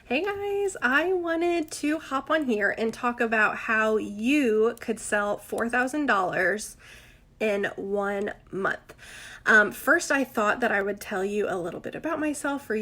Hey guys, I wanted to hop on here and talk about how you could sell $4,000 in 1 month. First, I thought that I would tell you a little bit about myself for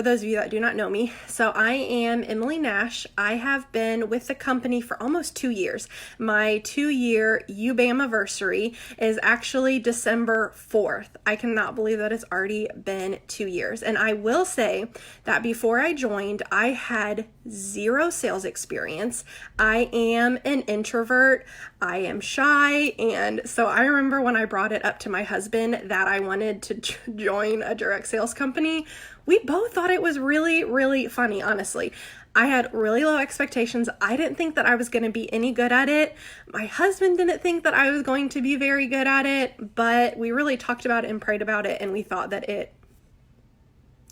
those of you that do not know me. So I am Emily Nash. I have been with the company for almost 2 years. My 2-year UBAMiversary is actually December 4th. I cannot believe that it's already been 2 years. And I will say that before I joined, I had zero sales experience. I am an introvert. I am shy. And so I remember when I brought it up to my husband that I wanted to join a direct sales company, we both thought it was really, really funny, honestly. I had really low expectations. I didn't think that I was going to be any good at it. My husband didn't think that I was going to be very good at it, but we really talked about it and prayed about it, and we thought that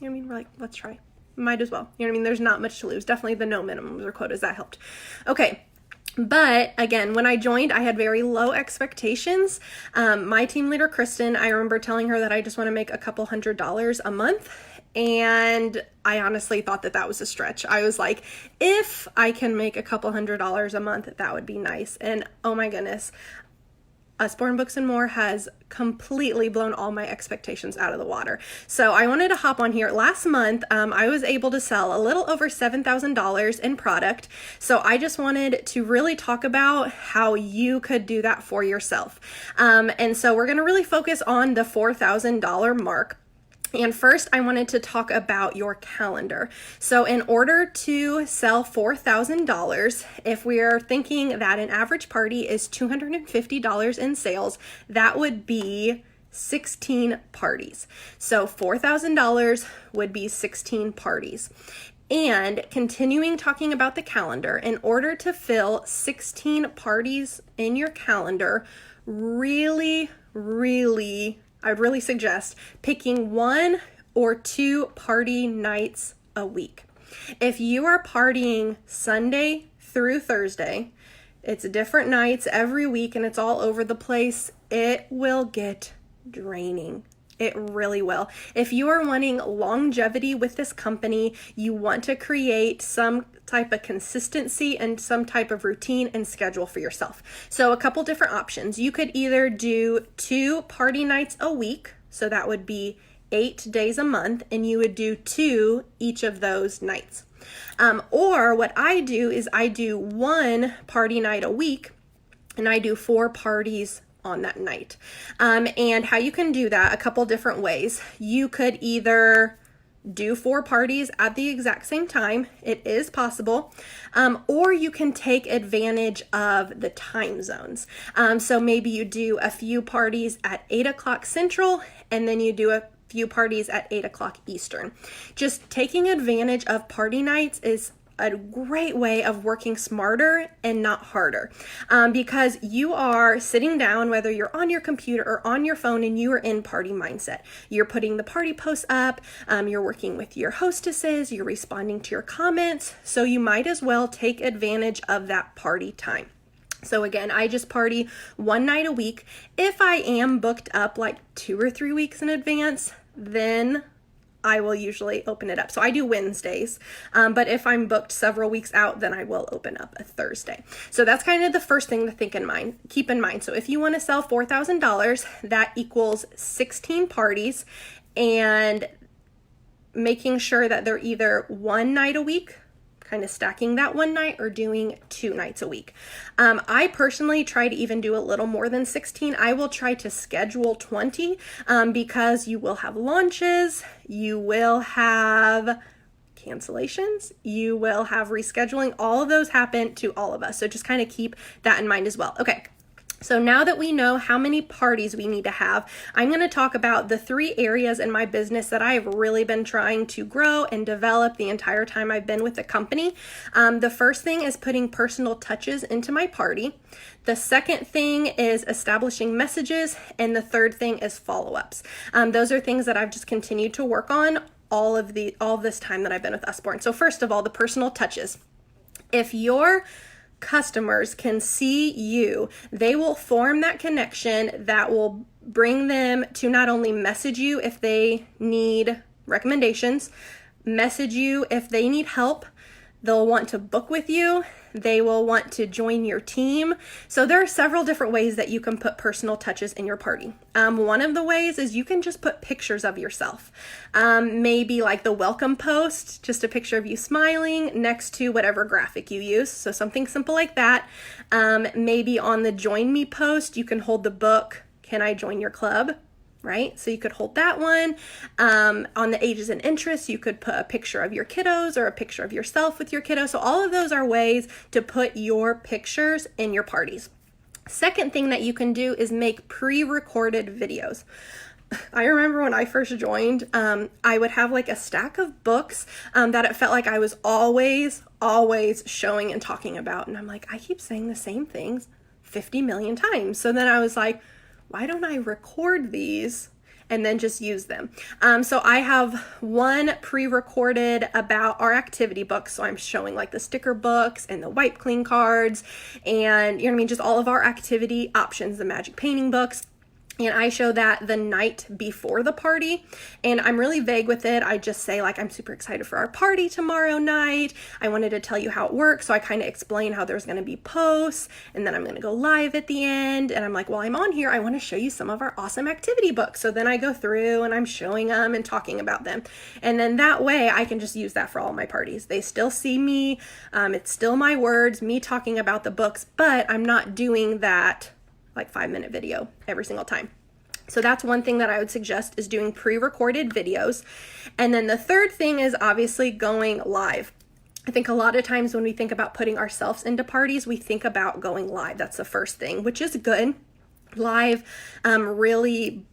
we're like, let's try. Might as well. There's not much to lose. Definitely the no minimums or quotas, that helped. Okay. But again, when I joined, I had very low expectations. My team leader, Kristen, I remember telling her that I just want to make a couple $100s a month. And I honestly thought that was a stretch. I was like, if I can make a couple $100s a month, that would be nice. And oh my goodness, Usborne Books and More has completely blown all my expectations out of the water. So I wanted to hop on here. Last month, I was able to sell a little over $7,000 in product. So I just wanted to really talk about how you could do that for yourself. And so we're going to really focus on the $4,000 mark. And first, I wanted to talk about your calendar. So in order to sell $4,000, if we are thinking that an average party is $250 in sales, that would be 16 parties. So $4,000 would be 16 parties. And continuing talking about the calendar, in order to fill 16 parties in your calendar, I'd really suggest picking 1 or 2 party nights a week. If you are partying Sunday through Thursday, it's different nights every week and it's all over the place, it will get draining. It really will. If you are wanting longevity with this company, you want to create some type of consistency and some type of routine and schedule for yourself. So a couple different options. You could either do 2 party nights a week, so that would be 8 days a month, and you would do 2 each of those nights. Or what I do is I do 1 party night a week, and I do 4 parties on that night. And how you can do that, a couple different ways. You could either do 4 parties at the exact same time. It is possible. Or you can take advantage of the time zones. So maybe you do a few parties at 8 o'clock Central, and then you do a few parties at 8 o'clock Eastern. Just taking advantage of party nights is a great way of working smarter and not harder, because you are sitting down, whether you're on your computer or on your phone, and you are in party mindset. You're putting the party posts up, you're working with your hostesses, you're responding to your comments, so you might as well take advantage of that party time. So again, I just party 1 night a week. If I am booked up like 2 or 3 weeks in advance, then I will usually open it up. So I do Wednesdays, but if I'm booked several weeks out, then I will open up a Thursday. So that's kind of the first thing to keep in mind. So if you want to sell $4,000, that equals 16 parties, and making sure that they're either 1 night a week, kind of stacking that 1 night, or doing 2 nights a week. I personally try to even do a little more than 16. I will try to schedule 20 because you will have launches, you will have cancellations, you will have rescheduling. All of those happen to all of us. So just kind of keep that in mind as well. Okay. So now that we know how many parties we need to have, I'm going to talk about the 3 areas in my business that I've really been trying to grow and develop the entire time I've been with the company. The first thing is putting personal touches into my party. The second thing is establishing messages. And the third thing is follow-ups. Those are things that I've just continued to work on all this time that I've been with Usborne. So first of all, the personal touches. If your customers can see you, they will form that connection that will bring them to not only message you if they need recommendations, message you if they need help. They'll want to book with you. They will want to join your team. So there are several different ways that you can put personal touches in your party. One of the ways is you can just put pictures of yourself. Maybe like the welcome post, just a picture of you smiling next to whatever graphic you use. So something simple like that. Maybe on the join me post, you can hold the book, Can I Join Your Club? Right? So you could hold that one. On the ages and interests, you could put a picture of your kiddos or a picture of yourself with your kiddos. So all of those are ways to put your pictures in your parties. Second thing that you can do is make pre-recorded videos. I remember when I first joined, I would have like a stack of books that it felt like I was always showing and talking about. And I'm like, I keep saying the same things 50 million times. So then I was like, why don't I record these and then just use them? So I have one pre-recorded about our activity books. So I'm showing like the sticker books and the wipe clean cards and, you know what I mean, just all of our activity options, the magic painting books. And I show that the night before the party, and I'm really vague with it. I just say like, I'm super excited for our party tomorrow night. I wanted to tell you how it works. So I kind of explain how there's going to be posts, and then I'm going to go live at the end. And I'm like, while I'm on here, I want to show you some of our awesome activity books. So then I go through and I'm showing them and talking about them. And then that way I can just use that for all my parties. They still see me. It's still my words, me talking about the books, but I'm not doing that like 5-minute video every single time. So that's one thing that I would suggest is doing pre-recorded videos. And then the third thing is obviously going live. I think a lot of times when we think about putting ourselves into parties, we think about going live. That's the first thing, which is good. Live really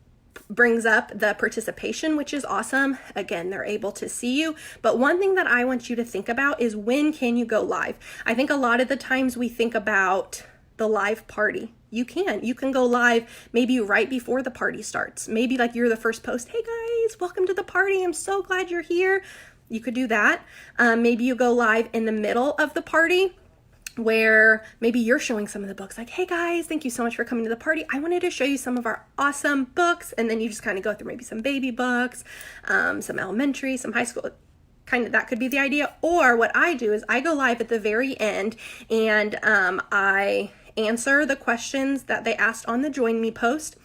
brings up the participation, which is awesome. Again, they're able to see you. But one thing that I want you to think about is, when can you go live? I think a lot of the times we think about the live party. You can go live maybe right before the party starts. Maybe like you're the first post, hey guys, welcome to the party. I'm so glad you're here. You could do that. Maybe you go live in the middle of the party, where maybe you're showing some of the books, like, hey guys, thank you so much for coming to the party. I wanted to show you some of our awesome books. And then you just kind of go through maybe some baby books, some elementary, some high school. Kind of, that could be the idea. Or what I do is I go live at the very end, and I answer the questions that they asked on the Join Me post.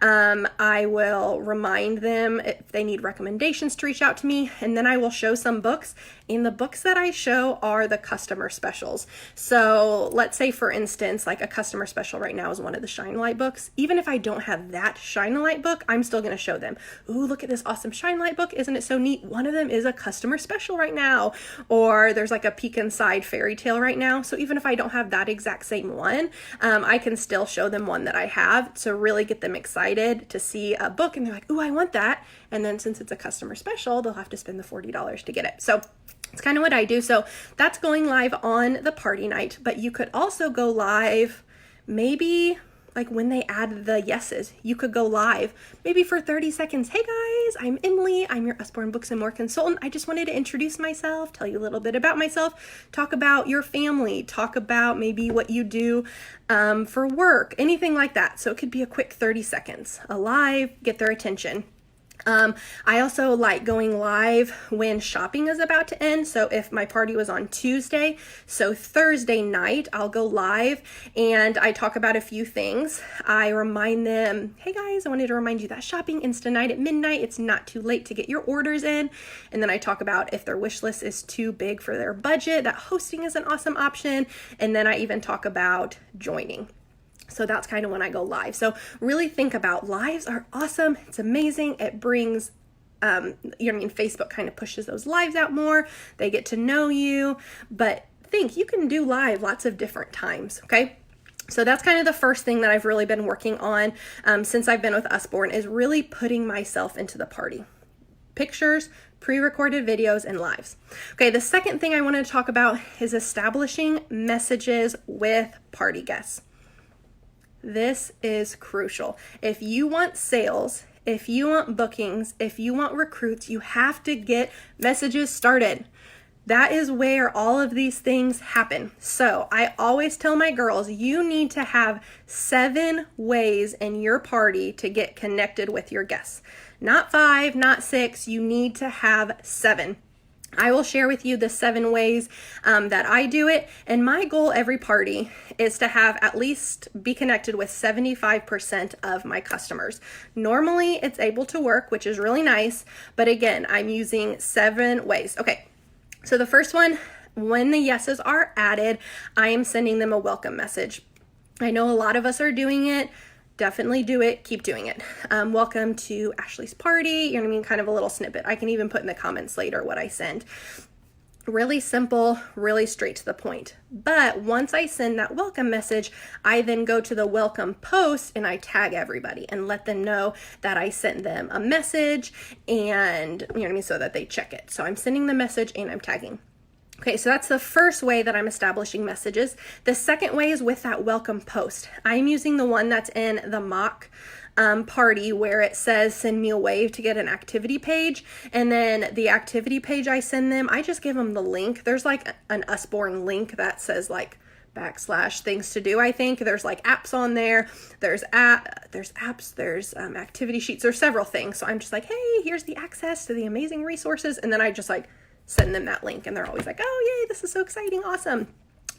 I will remind them if they need recommendations to reach out to me, and then I will show some books. And the books that I show are the customer specials. So let's say, for instance, like a customer special right now is one of the Shine Light books. Even if I don't have that Shine Light book, I'm still going to show them. Ooh, look at this awesome Shine Light book. Isn't it so neat? One of them is a customer special right now. Or there's like a Peek Inside fairy tale right now. So even if I don't have that exact same one, I can still show them one that I have to really get them excited to see a book, and they're like, ooh, I want that. And then since it's a customer special, they'll have to spend the $40 to get it. So it's kind of what I do. So that's going live on the party night, but you could also go live maybe like when they add the yeses. You could go live maybe for 30 seconds. Hey guys, I'm Emily. I'm your Usborne Books and More consultant. I just wanted to introduce myself, tell you a little bit about myself, talk about your family, talk about maybe what you do for work, anything like that. So it could be a quick 30 seconds, a live, get their attention. I also like going live when shopping is about to end. So if my party was on Tuesday, so Thursday night, I'll go live and I talk about a few things. I remind them, hey guys, I wanted to remind you that shopping ends tonight at midnight. It's not too late to get your orders in. And then I talk about if their wish list is too big for their budget, that hosting is an awesome option. And then I even talk about joining. So that's kind of when I go live. So really think about, lives are awesome. It's amazing. It brings, Facebook kind of pushes those lives out more. They get to know you, but think you can do live lots of different times. Okay. So that's kind of the first thing that I've really been working on since I've been with Usborne, is really putting myself into the party. Pictures, pre-recorded videos, and lives. Okay, the second thing I want to talk about is establishing messages with party guests. This is crucial. If you want sales, if you want bookings, if you want recruits, you have to get messages started. That is where all of these things happen. So I always tell my girls, you need to have 7 ways in your party to get connected with your guests. Not 5, not 6, you need to have 7. I will share with you the 7 ways that I do it. And my goal every party is to have at least be connected with 75% of my customers. Normally it's able to work, which is really nice. But again, I'm using 7 ways. Okay, so the first one, when the yeses are added, I am sending them a welcome message. I know a lot of us are doing it. Definitely do it. Keep doing it. Welcome to Ashley's party. You know what I mean? Kind of a little snippet. I can even put in the comments later what I send. Really simple, really straight to the point. But once I send that welcome message, I then go to the welcome post and I tag everybody and let them know that I sent them a message and, you know what I mean, so that they check it. So I'm sending the message and I'm tagging. Okay, so that's the first way that I'm establishing messages. The second way is with that welcome post. I'm using the one that's in the mock party where it says send me a wave to get an activity page. And then the activity page I send them, I just give them the link. There's like an Usborne link that says like / things to do. I think there's like apps on there. There's apps, there's activity sheets, there's several things. So I'm just like, hey, here's the access to the amazing resources. And then I just like send them that link and they're always like, oh yay, this is so exciting, awesome.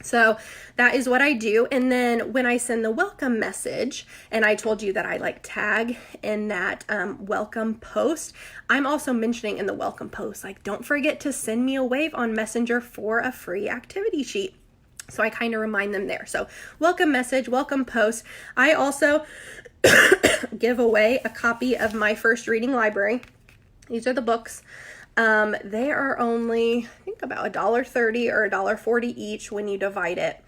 So that is what I do. And then when I send the welcome message, and I told you that I like tag in that welcome post, I'm also mentioning in the welcome post, like, don't forget to send me a wave on Messenger for a free activity sheet. So I kind of remind them there. So welcome message, welcome post. I also give away a copy of my first reading library. These are the books. They are only, I think, about $1.30 or $1.40 each when you divide it.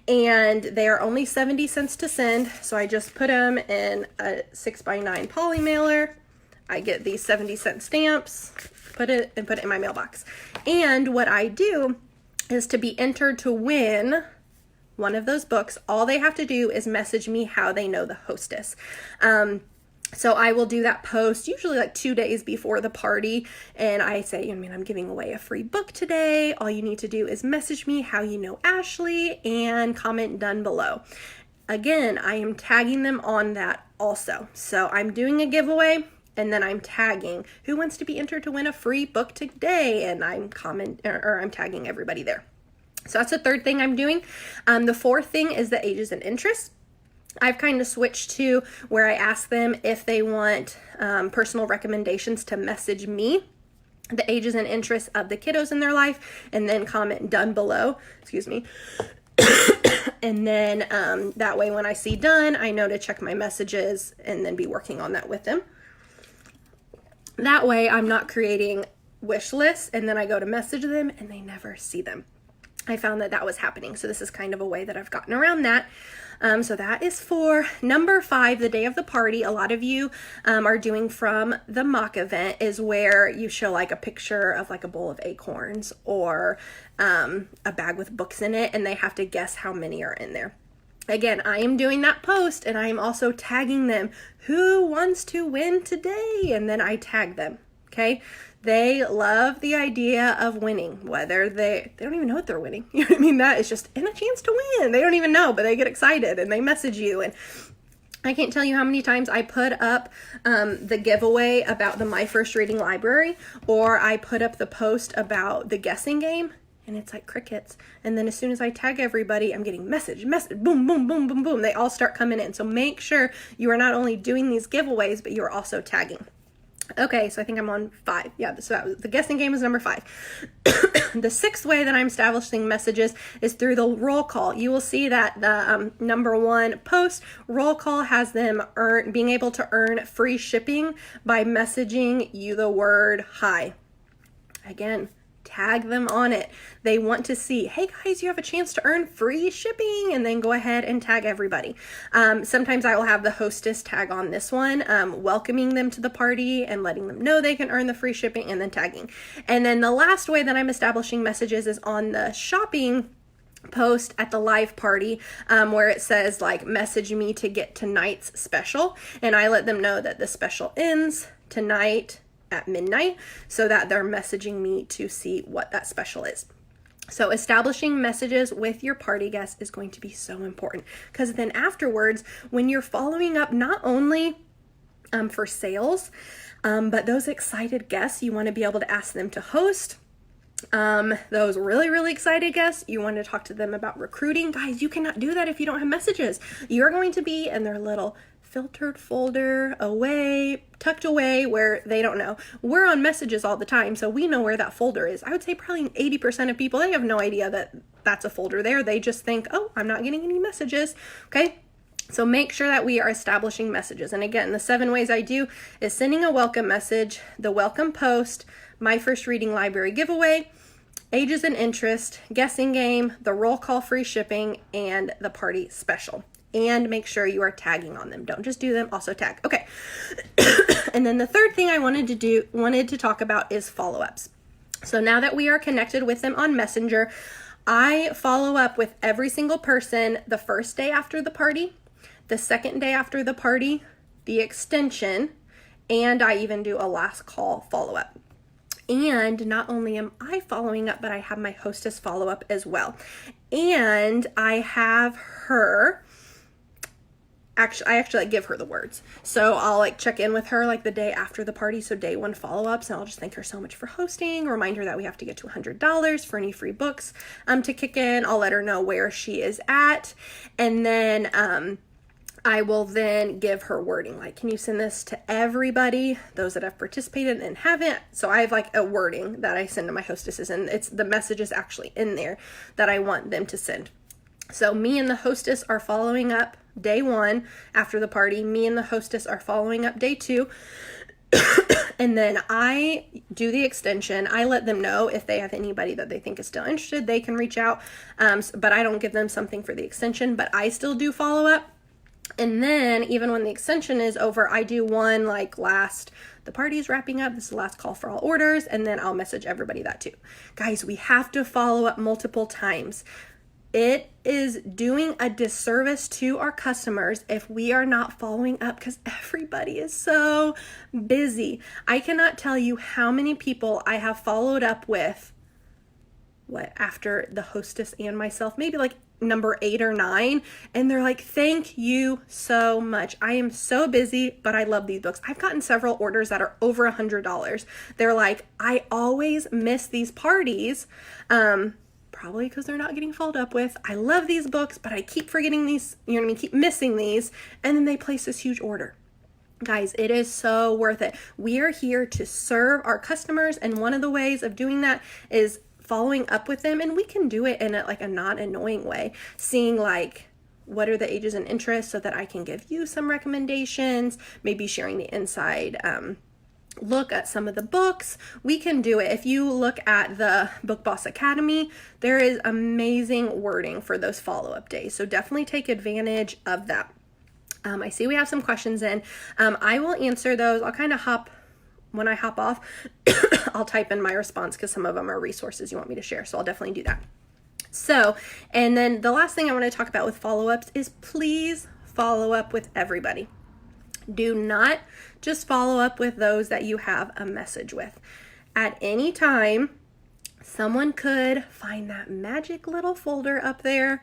And they are only 70 cents to send. So I just put them in a 6x9 poly mailer. I get these 70-cent stamps, put it in my mailbox. And what I do is to be entered to win one of those books, all they have to do is message me how they know the hostess. So I will do that post usually like 2 days before the party. And I say, I'm giving away a free book today. All you need to do is message me how you know Ashley and comment done below. Again, I am tagging them on that also. So I'm doing a giveaway and then I'm tagging who wants to be entered to win a free book today. And I'm tagging everybody there. So that's the third thing I'm doing. The fourth thing is the ages and interests. I've kind of switched to where I ask them if they want personal recommendations to message me, the ages and interests of the kiddos in their life, and then comment done below. Excuse me. And then that way when I see done, I know to check my messages and then be working on that with them. That way I'm not creating wish lists and then I go to message them and they never see them. I found that was happening. So this is kind of a way that I've gotten around that. So that is for number 5, the day of the party. A lot of you are doing from the mock event is where you show like a picture of like a bowl of acorns or a bag with books in it, and they have to guess how many are in there. Again, I am doing that post and I am also tagging them. Who wants to win today? And then I tag them. Okay. They love the idea of winning, whether they don't even know what they're winning. You know what I mean? That is just in a chance to win. They don't even know, but they get excited and they message you. And I can't tell you how many times I put up the giveaway about the My First Reading Library, or I put up the post about the guessing game, and it's like crickets. And then as soon as I tag everybody, I'm getting message, boom, boom, boom, boom, boom. They all start coming in. So make sure you are not only doing these giveaways, but you're also tagging. Okay, so I think I'm on 5. Yeah, so that was, the guessing game is number 5. The 6th way that I'm establishing messages is through the roll call. You will see that the number 1 post, roll call, has them being able to earn free shipping by messaging you the word hi. Again, tag them on it. They want to see, hey guys, you have a chance to earn free shipping, and then go ahead and tag everybody. Sometimes I will have the hostess tag on this one, welcoming them to the party and letting them know they can earn the free shipping, and then tagging. And then the last way that I'm establishing messages is on the shopping post at the live party, where it says like message me to get tonight's special, and I let them know that the special ends tonight at midnight, so that they're messaging me to see what that special is. So establishing messages with your party guests is going to be so important, because then afterwards, when you're following up not only for sales, but those excited guests, you want to be able to ask them to host. Those really excited guests, you want to talk to them about recruiting. Guys, you cannot do that if you don't have messages. You're going to be in their little filtered folder away, tucked away where they don't know. We're on messages all the time, so we know where that folder is. I would say probably 80% of people, they have no idea that that's a folder there. They just think, oh, I'm not getting any messages. Okay. So make sure that we are establishing messages. And again, the 7 ways I do is sending a welcome message, the welcome post, my first reading library giveaway, ages and interest, guessing game, the roll call free shipping, and the party special. And make sure you are tagging on them. Don't just do them, also tag. Okay. And then the third thing I wanted to talk about is follow-ups. So now that we are connected with them on Messenger, I follow up with every single person the first day after the party, the second day after the party, the extension, and I even do a last call follow-up. And not only am I following up, but I have my hostess follow up as well. And I have her, I actually give her the words. So I'll check in with her the day after the party. So day 1 follow-ups, and I'll just thank her so much for hosting, remind her that we have to get to $100 for any free books to kick in. I'll let her know where she is at. And then, I will then give her wording, can you send this to everybody, those that have participated and haven't? So I have a wording that I send to my hostesses, and it's the messages actually in there that I want them to send. So me and the hostess are following up day 1 after the party. Me and the hostess are following up day 2. And then I do the extension. I let them know if they have anybody that they think is still interested, they can reach out. But I don't give them something for the extension, but I still do follow up. And then even when the extension is over, I do one the party's wrapping up, this is the last call for all orders, and then I'll message everybody that too. Guys, we have to follow up multiple times. It is doing a disservice to our customers if we are not following up, because everybody is so busy. I cannot tell you how many people I have followed up with after the hostess and myself, maybe number 8 or 9, and they're thank you so much. I am so busy, but I love these books. I've gotten several orders that are over $100. They're I always miss these parties, probably because they're not getting followed up with. I love these books, but I keep forgetting these, keep missing these, and then they place this huge order. Guys, it is so worth it. We are here to serve our customers, and one of the ways of doing that is following up with them, and we can do it in a not annoying way, seeing what are the ages and interests so that I can give you some recommendations, maybe sharing the inside look at some of the books. We can do it. If you look at the Book Boss Academy, there is amazing wording for those follow-up days, so definitely take advantage of that. I see we have some questions in. I will answer those. I'll when I hop off, I'll type in my response because some of them are resources you want me to share. So I'll definitely do that. So, and then the last thing I want to talk about with follow-ups is please follow up with everybody. Do not just follow up with those that you have a message with. At any time, someone could find that magic little folder up there,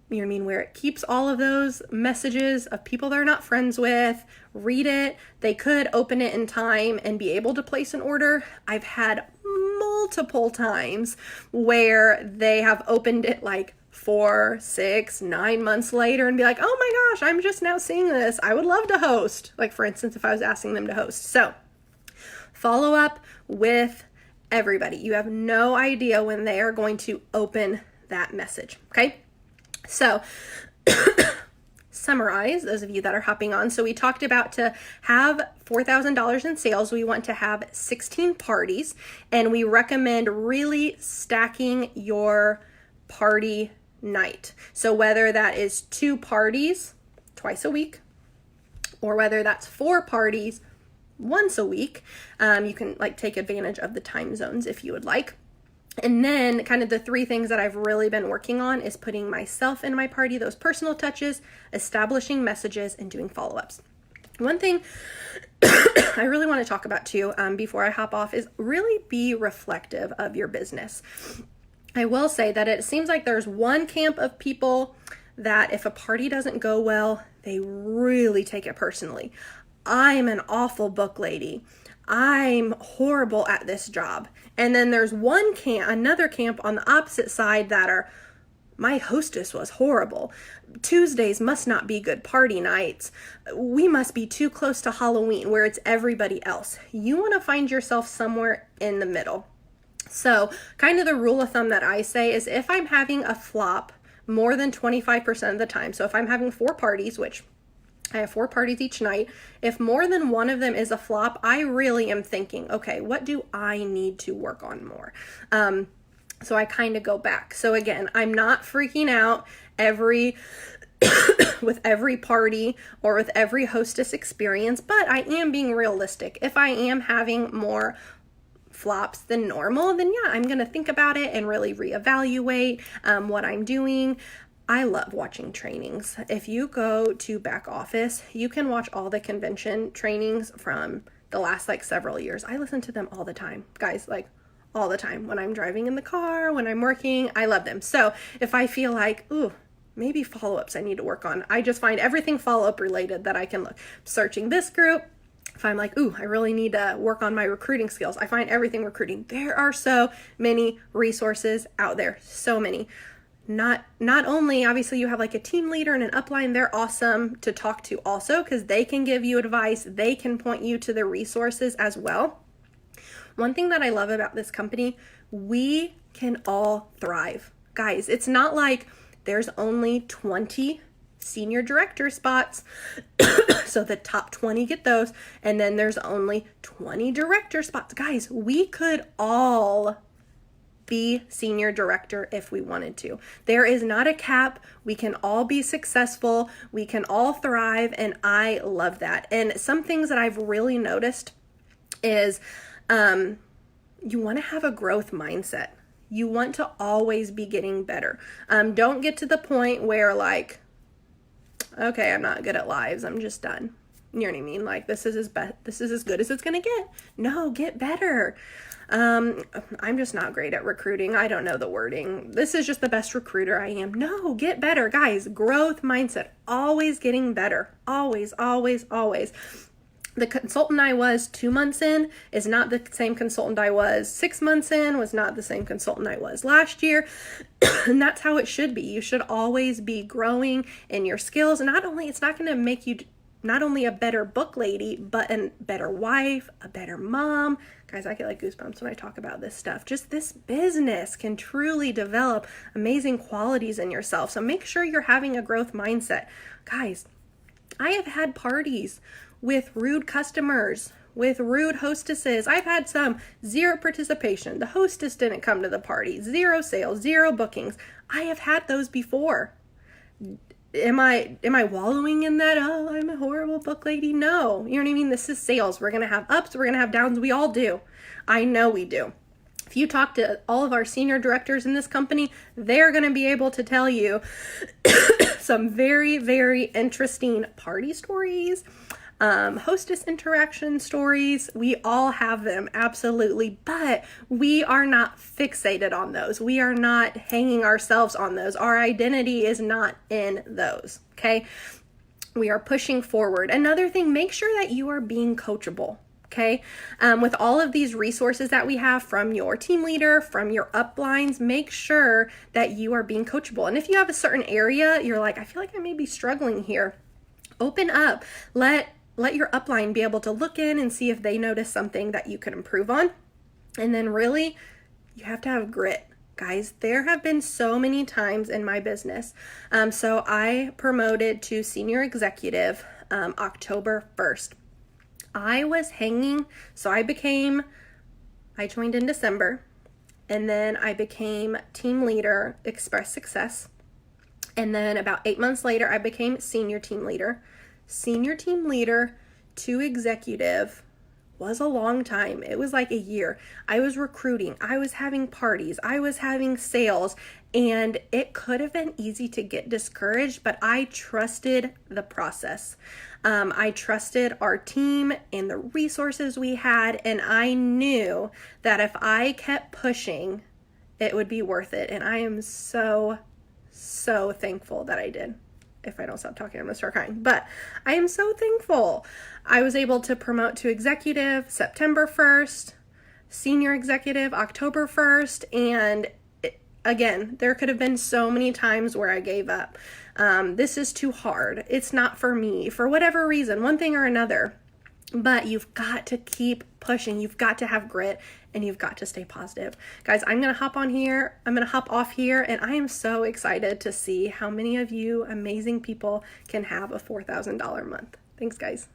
where it keeps all of those messages of people they're not friends with, read it. They could open it in time and be able to place an order. I've had multiple times where they have opened it 4, 6, 9 months later and be oh my gosh, I'm just now seeing this. I would love to host. For instance, if I was asking them to host. So follow up with everybody. You have no idea when they are going to open that message. Okay. So summarize, those of you that are hopping on. So we talked about to have $4,000 in sales, we want to have 16 parties, and we recommend really stacking your party night. So whether that is 2 parties twice a week, or whether that's 4 parties once a week, you can take advantage of the time zones if you would like. And then kind of the 3 things that I've really been working on is putting myself in my party, those personal touches, establishing messages, and doing follow-ups. One thing I really want to talk about too, before I hop off, is really be reflective of your business. I will say that it seems like there's one camp of people that if a party doesn't go well, they really take it personally. I'm an awful book lady. I'm horrible at this job. And then there's another camp on the opposite side that are, my hostess was horrible. Tuesdays must not be good party nights. We must be too close to Halloween where it's everybody else. You want to find yourself somewhere in the middle. So kind of the rule of thumb that I say is if I'm having a flop more than 25% of the time, so if I'm having 4 parties, which I have 4 parties each night, if more than one of them is a flop, I really am thinking, okay, what do I need to work on more? So I kind of go back. So again, I'm not freaking out with every party or with every hostess experience, but I am being realistic. If I am having more flops than normal, then yeah, I'm going to think about it and really reevaluate what I'm doing. I love watching trainings. If you go to back office, you can watch all the convention trainings from the last several years. I listen to them all the time, guys, all the time. When I'm driving in the car, when I'm working, I love them. So if I feel like, ooh, maybe follow-ups I need to work on, I just find everything follow-up related that I can look. Searching this group, if I'm like, ooh, I really need to work on my recruiting skills, I find everything recruiting. There are so many resources out there, so many. Not only, obviously, you have a team leader and an upline, they're awesome to talk to also because they can give you advice, they can point you to the resources as well. One thing that I love about this company, we can all thrive. Guys, it's not like there's only 20 senior director spots, so the top 20 get those, and then there's only 20 director spots. Guys, we could all be senior director if we wanted to. There is not a cap. We can all be successful. We can all thrive, and I love that. And some things that I've really noticed is you want to have a growth mindset. You want to always be getting better. Don't get to the point where okay, I'm not good at lives, I'm just done. You know what I mean? This is as good as it's gonna get. No, get better. I'm just not great at recruiting. I don't know the wording. This is just the best recruiter I am. No, get better, guys. Growth mindset. Always getting better. Always, always, always. The consultant I was 2 months in is not the same consultant I was 6 months in, was not the same consultant I was last year. And that's how it should be. You should always be growing in your skills. And it's not going to make you not only a better book lady, but a better wife, a better mom. Guys, I get goosebumps when I talk about this stuff. Just this business can truly develop amazing qualities in yourself. So make sure you're having a growth mindset. Guys, I have had parties with rude customers, with rude hostesses. I've had some 0 participation. The hostess didn't come to the party. 0 sales, 0 bookings. I have had those before. Am I wallowing in that? Oh, I'm a horrible book lady. No, you know what I mean? This is sales. We're going to have ups. We're going to have downs. We all do. I know we do. If you talk to all of our senior directors in this company, they're going to be able to tell you some very, very interesting party stories, hostess interaction stories. We all have them, absolutely, but we are not fixated on those. We are not hanging ourselves on those. Our identity is not in those, okay? We are pushing forward. Another thing, make sure that you are being coachable. Okay. With all of these resources that we have from your team leader, from your uplines, make sure that you are being coachable. And if you have a certain area, you're like, I feel like I may be struggling here. Open up. Let your upline be able to look in and see if they notice something that you could improve on. And then really, you have to have grit. Guys, there have been so many times in my business. So I promoted to senior executive October 1st. I was hanging, so I joined in December, and then I became team leader, Express Success. And then about 8 months later, I became senior team leader. Senior team leader to executive was a long time. It was like a year. I was recruiting. I was having parties. I was having sales. And it could have been easy to get discouraged, but I trusted the process. I trusted our team and the resources we had. And I knew that if I kept pushing, it would be worth it. And I am so, so thankful that I did. if I don't stop talking, I'm gonna start crying. But I am so thankful. I was able to promote to executive September 1st, senior executive October 1st, and again, there could have been so many times where I gave up. This is too hard. It's not for me, for whatever reason, one thing or another. But you've got to keep pushing. You've got to have grit, and you've got to stay positive. Guys, I'm going to hop off here, and I am so excited to see how many of you amazing people can have a $4,000 month. Thanks, guys.